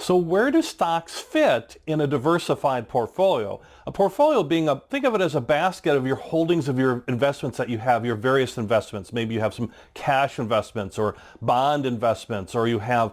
So where do stocks fit in a diversified portfolio? A portfolio being think of it as a basket of your holdings of your investments that you have, your various investments. Maybe you have some cash investments or bond investments, or you have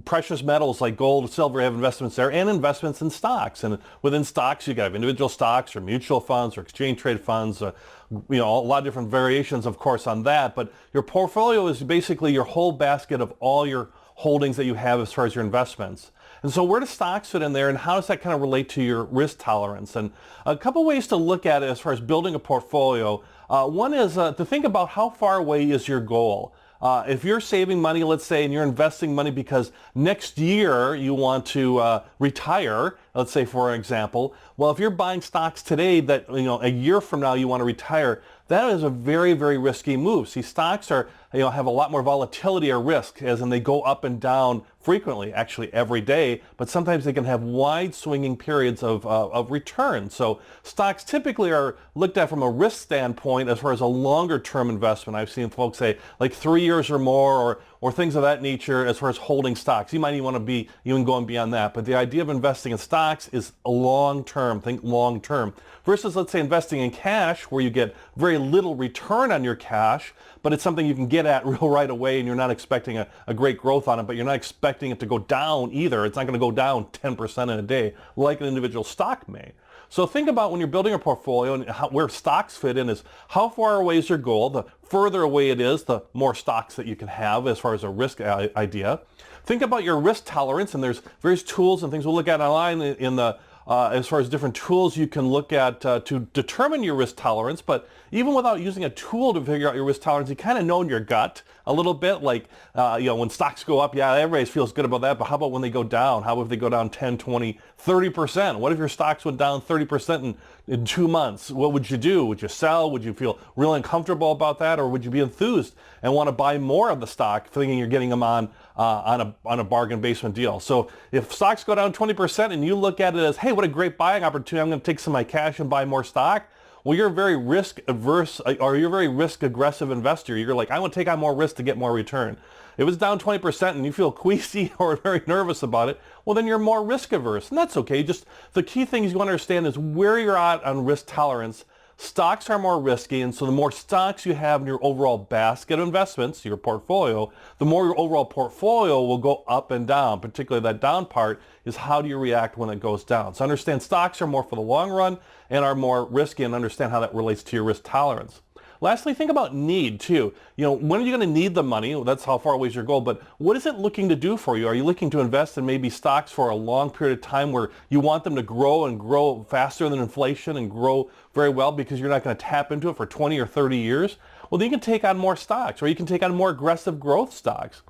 precious metals like gold, silver, you have investments there, and investments in stocks. And within stocks, you have individual stocks or mutual funds or exchange trade funds, a lot of different variations, of course, on that. But your portfolio is basically your whole basket of all your holdings that you have as far as your investments. And so where do stocks fit in there, and how does that kind of relate to your risk tolerance? And a couple ways to look at it as far as building a portfolio. One is to think about how far away is your goal. If you're saving money, let's say, and you're investing money because next year you want to retire, let's say, for example, well, if you're buying stocks today that, a year from now you want to retire, that is a very, very risky move. See, stocks are, have a lot more volatility or risk, as in they go up and down frequently, actually every day, but sometimes they can have wide swinging periods of return. So stocks typically are looked at from a risk standpoint as far as a longer term investment. I've seen folks say like 3 years or more, or things of that nature as far as holding stocks. You might even want to be even going beyond that. But the idea of investing in stocks is a long term, think long term, versus, let's say, investing in cash where you get very little return on your cash, but it's something you can get at real right away, and you're not expecting a great growth on it, but you're not expecting it to go down either. It's not going to go down 10% in a day like an individual stock may. So think about when you're building a portfolio, and where stocks fit in is how far away is your goal. The further away it is, the more stocks that you can have as far as a risk idea. Think about your risk tolerance, and there's various tools and things we'll look at online in the as far as different tools you can look at to determine your risk tolerance. But even without using a tool to figure out your risk tolerance, you kind of know in your gut a little bit, like, when stocks go up, yeah, everybody feels good about that, but how about when they go down? How if they go down 10, 20, 30%? What if your stocks went down 30% in 2 months? What would you do? Would you sell? Would you feel really uncomfortable about that? Or would you be enthused and want to buy more of the stock, thinking you're getting them on a bargain basement deal? So if stocks go down 20% and you look at it as, hey, what a great buying opportunity, I'm going to take some of my cash and buy more stock. Well, you're a very risk averse, or you're a very risk aggressive investor. You're like, I want to take on more risk to get more return. If it's down 20% and you feel queasy or very nervous about it, well, then you're more risk averse, and that's okay. Just the key things you want to understand is where you're at on risk tolerance. Stocks are more risky, and so the more stocks you have in your overall basket of investments, your portfolio, the more your overall portfolio will go up and down. Particularly that down part is how do you react when it goes down. So understand stocks are more for the long run and are more risky, and understand how that relates to your risk tolerance. Lastly, think about need too. When are you going to need the money? Well, that's how far away is your goal, but what is it looking to do for you? Are you looking to invest in maybe stocks for a long period of time where you want them to grow and grow faster than inflation and grow very well because you're not going to tap into it for 20 or 30 years? Well, then you can take on more stocks, or you can take on more aggressive growth stocks.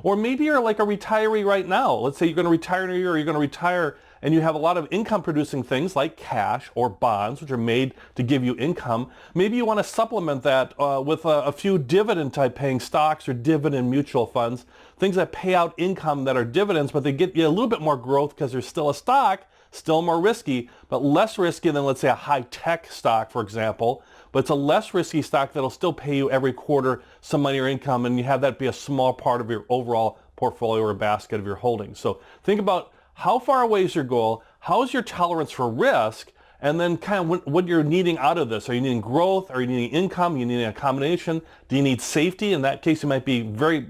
Or maybe you're like a retiree right now. Let's say you're going to retire in a year, or you're going to retire and you have a lot of income producing things like cash or bonds, which are made to give you income. Maybe you want to supplement that with a few dividend type paying stocks or dividend mutual funds, things that pay out income that are dividends, but they get you a little bit more growth because there's still a stock, still more risky, but less risky than, let's say, a high tech stock, for example. But it's a less risky stock that'll still pay you every quarter some money or income, and you have that be a small part of your overall portfolio or basket of your holdings. So think about how far away is your goal, how is your tolerance for risk, and then kind of what you're needing out of this. Are you needing growth? Are you needing income? Are you needing a combination? Do you need safety? In that case, you might be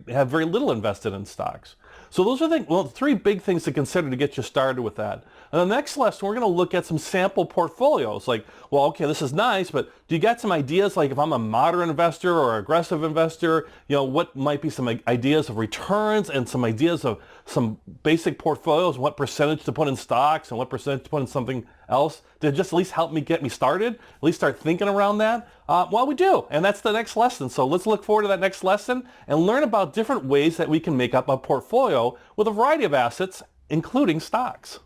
have very little invested in stocks. So those are three big things to consider to get you started with that. And the next lesson, we're going to look at some sample portfolios. Like, well, okay, this is nice, but do you got some ideas? Like, if I'm a moderate investor or aggressive investor, what might be some ideas of returns and some ideas of some basic portfolios, what percentage to put in stocks and what percentage to put in something else to just at least help me get me started, at least start thinking around that? Well, we do, and that's the next lesson. So let's look forward to that next lesson and learn about different ways that we can make up a portfolio with a variety of assets, including stocks.